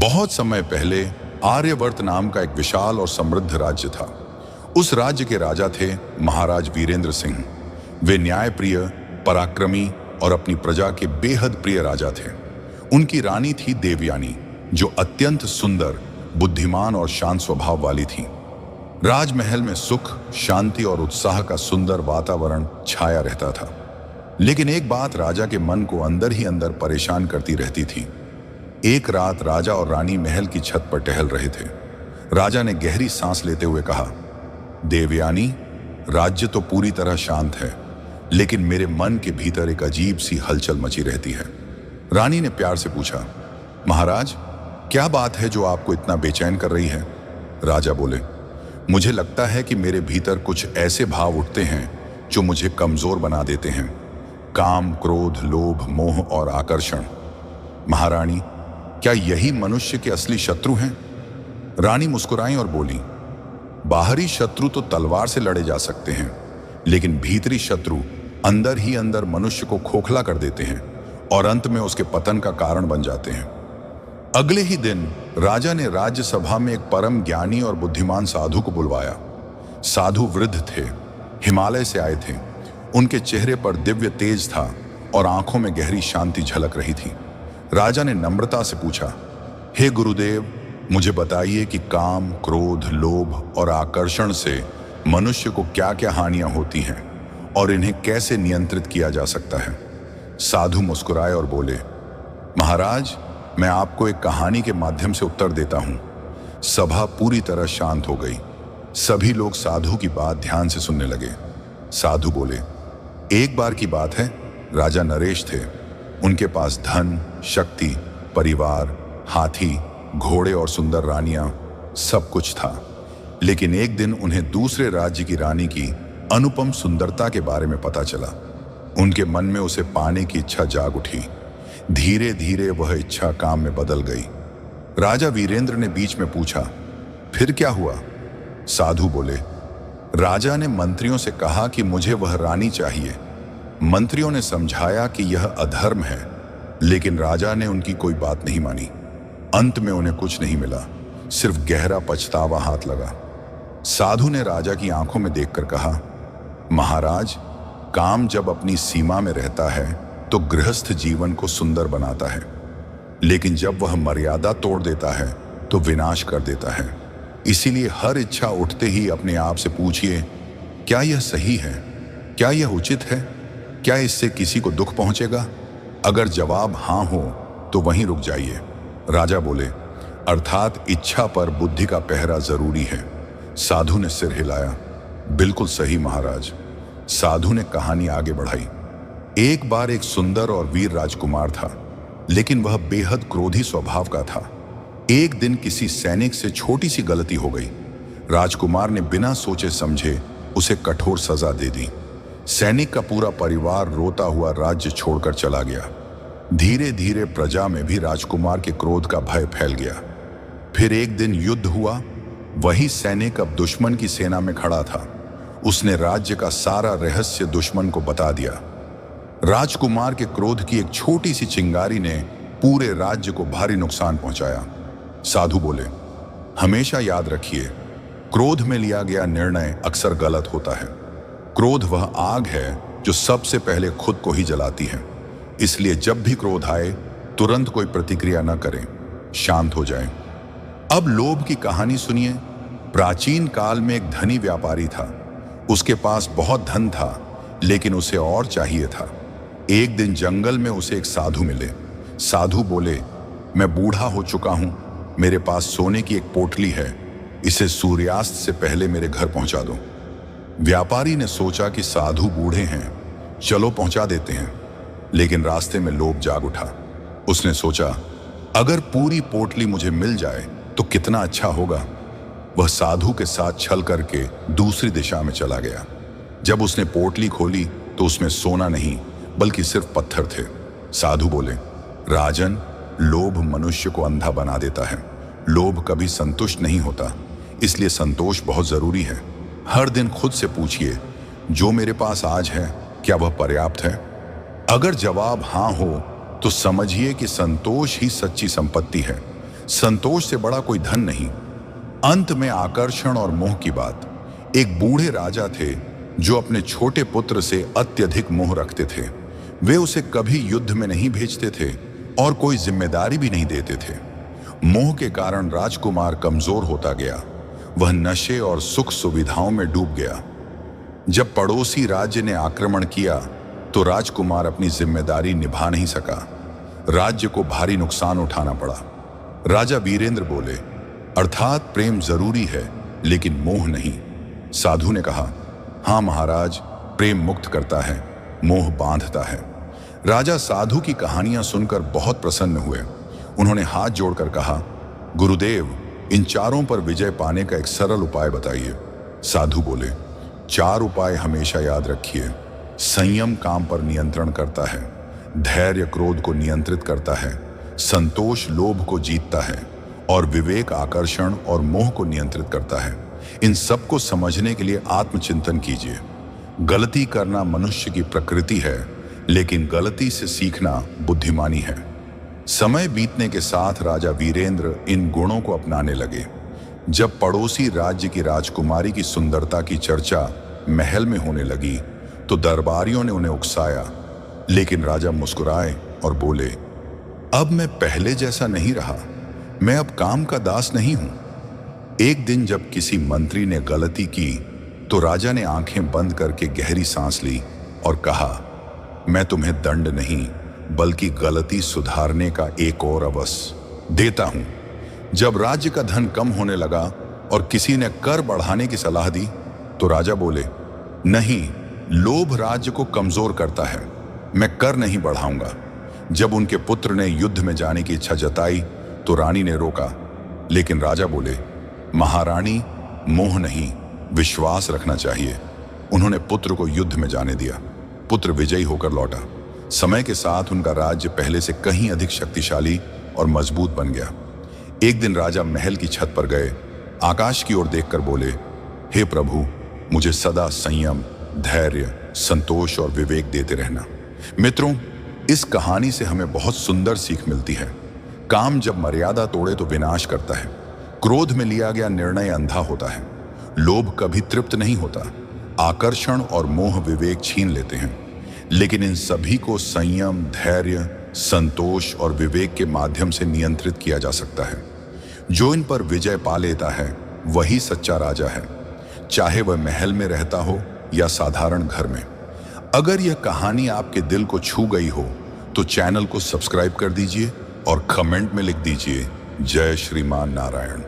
बहुत समय पहले आर्यवर्त नाम का एक विशाल और समृद्ध राज्य था। उस राज्य के राजा थे महाराज वीरेंद्र सिंह। वे न्यायप्रिय, पराक्रमी और अपनी प्रजा के बेहद प्रिय राजा थे। उनकी रानी थी देवयानी, जो अत्यंत सुंदर, बुद्धिमान और शांत स्वभाव वाली थी। राजमहल में सुख, शांति और उत्साह का सुंदर वातावरण छाया रहता था। लेकिन एक बात राजा के मन को अंदर ही अंदर परेशान करती रहती थी। एक रात राजा और रानी महल की छत पर टहल रहे थे। राजा ने गहरी सांस लेते हुए कहा, देवयानी, राज्य तो पूरी तरह शांत है, लेकिन मेरे मन के भीतर एक अजीब सी हलचल मची रहती है। रानी ने प्यार से पूछा, महाराज, क्या बात है जो आपको इतना बेचैन कर रही है? राजा बोले, मुझे लगता है कि मेरे भीतर कुछ ऐसे भाव उठते हैं जो मुझे कमजोर बना देते हैं। काम, क्रोध, लोभ, मोह और आकर्षण। महारानी, क्या यही मनुष्य के असली शत्रु हैं? रानी मुस्कुराई और बोली, बाहरी शत्रु तो तलवार से लड़े जा सकते हैं, लेकिन भीतरी शत्रु अंदर ही अंदर मनुष्य को खोखला कर देते हैं और अंत में उसके पतन का कारण बन जाते हैं। अगले ही दिन राजा ने राज्यसभा में एक परम ज्ञानी और बुद्धिमान साधु को बुलवाया। साधु वृद्ध थे, हिमालय से आए थे। उनके चेहरे पर दिव्य तेज था और आंखों में गहरी शांति झलक रही थी। राजा ने नम्रता से पूछा, हे गुरुदेव, मुझे बताइए कि काम, क्रोध, लोभ और आकर्षण से मनुष्य को क्या क्या हानियां होती हैं और इन्हें कैसे नियंत्रित किया जा सकता है? साधु मुस्कुराए और बोले, महाराज, मैं आपको एक कहानी के माध्यम से उत्तर देता हूं। सभा पूरी तरह शांत हो गई। सभी लोग साधु की बात ध्यान से सुनने लगे। साधु बोले, एक बार की बात है, राजा नरेश थे। उनके पास धन, शक्ति, परिवार, हाथी, घोड़े और सुंदर रानियां, सब कुछ था। लेकिन एक दिन उन्हें दूसरे राज्य की रानी की अनुपम सुंदरता के बारे में पता चला। उनके मन में उसे पाने की इच्छा जाग उठी। धीरे धीरे वह इच्छा काम में बदल गई। राजा वीरेंद्र ने बीच में पूछा, फिर क्या हुआ? साधु बोले, राजा ने मंत्रियों से कहा कि मुझे वह रानी चाहिए। मंत्रियों ने समझाया कि यह अधर्म है, लेकिन राजा ने उनकी कोई बात नहीं मानी। अंत में उन्हें कुछ नहीं मिला, सिर्फ गहरा पछतावा हाथ लगा। साधु ने राजा की आंखों में देखकर कहा, महाराज, काम जब अपनी सीमा में रहता है तो गृहस्थ जीवन को सुंदर बनाता है, लेकिन जब वह मर्यादा तोड़ देता है तो विनाश कर देता है। इसीलिए हर इच्छा उठते ही अपने आप से पूछिए, क्या यह सही है? क्या यह उचित है? क्या इससे किसी को दुख पहुंचेगा? अगर जवाब हाँ हो तो वहीं रुक जाइए। राजा बोले, अर्थात इच्छा पर बुद्धि का पहरा जरूरी है। साधु ने सिर हिलाया, बिल्कुल सही महाराज। साधु ने कहानी आगे बढ़ाई। एक बार एक सुंदर और वीर राजकुमार था, लेकिन वह बेहद क्रोधी स्वभाव का था। एक दिन किसी सैनिक से छोटी सी गलती हो गई। राजकुमार ने बिना सोचे समझे उसे कठोर सजा दे दी। सैनिक का पूरा परिवार रोता हुआ राज्य छोड़कर चला गया। धीरे धीरे प्रजा में भी राजकुमार के क्रोध का भय फैल गया। फिर एक दिन युद्ध हुआ। वही सैनिक अब दुश्मन की सेना में खड़ा था। उसने राज्य का सारा रहस्य दुश्मन को बता दिया। राजकुमार के क्रोध की एक छोटी सी चिंगारी ने पूरे राज्य को भारी नुकसान पहुंचाया। साधु बोले, हमेशा याद रखिए, क्रोध में लिया गया निर्णय अक्सर गलत होता है। क्रोध वह आग है जो सबसे पहले खुद को ही जलाती है। इसलिए जब भी क्रोध आए, तुरंत कोई प्रतिक्रिया न करें, शांत हो जाएं। अब लोभ की कहानी सुनिए। प्राचीन काल में एक धनी व्यापारी था। उसके पास बहुत धन था, लेकिन उसे और चाहिए था। एक दिन जंगल में उसे एक साधु मिले। साधु बोले, मैं बूढ़ा हो चुका हूं, मेरे पास सोने की एक पोटली है, इसे सूर्यास्त से पहले मेरे घर पहुंचा दो। व्यापारी ने सोचा कि साधु बूढ़े हैं, चलो पहुंचा देते हैं। लेकिन रास्ते में लोभ जाग उठा। उसने सोचा, अगर पूरी पोटली मुझे मिल जाए तो कितना अच्छा होगा। वह साधु के साथ छल करके दूसरी दिशा में चला गया। जब उसने पोटली खोली तो उसमें सोना नहीं, बल्कि सिर्फ पत्थर थे। साधु बोले, राजन, लोभ मनुष्य को अंधा बना देता है। लोभ कभी संतुष्ट नहीं होता, इसलिए संतोष बहुत जरूरी है। हर दिन खुद से पूछिए, जो मेरे पास आज है क्या वह पर्याप्त है? अगर जवाब हाँ हो तो समझिए कि संतोष ही सच्ची संपत्ति है। संतोष से बड़ा कोई धन नहीं। अंत में आकर्षण और मोह की बात। एक बूढ़े राजा थे जो अपने छोटे पुत्र से अत्यधिक मोह रखते थे। वे उसे कभी युद्ध में नहीं भेजते थे और कोई जिम्मेदारी भी नहीं देते थे। मोह के कारण राजकुमार कमजोर होता गया। वह नशे और सुख सुविधाओं में डूब गया। जब पड़ोसी राज्य ने आक्रमण किया तो राजकुमार अपनी जिम्मेदारी निभा नहीं सका। राज्य को भारी नुकसान उठाना पड़ा। राजा वीरेंद्र बोले, अर्थात प्रेम जरूरी है लेकिन मोह नहीं। साधु ने कहा, हाँ महाराज, प्रेम मुक्त करता है, मोह बांधता है। राजा साधु की कहानियां सुनकर बहुत प्रसन्न हुए। उन्होंने हाथ जोड़कर कहा, गुरुदेव, इन चारों पर विजय पाने का एक सरल उपाय बताइए। साधु बोले, 4 उपाय हमेशा याद रखिए। संयम काम पर नियंत्रण करता है, धैर्य क्रोध को नियंत्रित करता है, संतोष लोभ को जीतता है और विवेक आकर्षण और मोह को नियंत्रित करता है। इन सब को समझने के लिए आत्मचिंतन कीजिए। गलती करना मनुष्य की प्रकृति है, लेकिन गलती से सीखना बुद्धिमानी है। समय बीतने के साथ राजा वीरेंद्र इन गुणों को अपनाने लगे। जब पड़ोसी राज्य की राजकुमारी की सुंदरता की चर्चा महल में होने लगी तो दरबारियों ने उन्हें उकसाया, लेकिन राजा मुस्कुराए और बोले, अब मैं पहले जैसा नहीं रहा, मैं अब काम का दास नहीं हूं। एक दिन जब किसी मंत्री ने गलती की तो राजा ने आंखें बंद करके गहरी सांस ली और कहा, मैं तुम्हें दंड नहीं बल्कि गलती सुधारने का एक और अवसर देता हूं। जब राज्य का धन कम होने लगा और किसी ने कर बढ़ाने की सलाह दी तो राजा बोले, नहीं, लोभ राज्य को कमजोर करता है, मैं कर नहीं बढ़ाऊंगा। जब उनके पुत्र ने युद्ध में जाने की इच्छा जताई तो रानी ने रोका, लेकिन राजा बोले, महारानी, मोह नहीं, विश्वास रखना चाहिए। उन्होंने पुत्र को युद्ध में जाने दिया। पुत्र विजयी होकर लौटा। समय के साथ उनका राज्य पहले से कहीं अधिक शक्तिशाली और मजबूत बन गया। एक दिन राजा महल की छत पर गए, आकाश की ओर देखकर बोले, हे प्रभु, मुझे सदा संयम, धैर्य, संतोष और विवेक देते रहना। मित्रों, इस कहानी से हमें बहुत सुंदर सीख मिलती है। काम जब मर्यादा तोड़े तो विनाश करता है। क्रोध में लिया गया निर्णय अंधा होता है। लोभ कभी तृप्त नहीं होता। आकर्षण और मोह विवेक छीन लेते हैं। लेकिन इन सभी को संयम, धैर्य, संतोष और विवेक के माध्यम से नियंत्रित किया जा सकता है। जो इन पर विजय पा लेता है वही सच्चा राजा है, चाहे वह महल में रहता हो या साधारण घर में। अगर यह कहानी आपके दिल को छू गई हो तो चैनल को सब्सक्राइब कर दीजिए और कमेंट में लिख दीजिए, जय श्रीमान नारायण।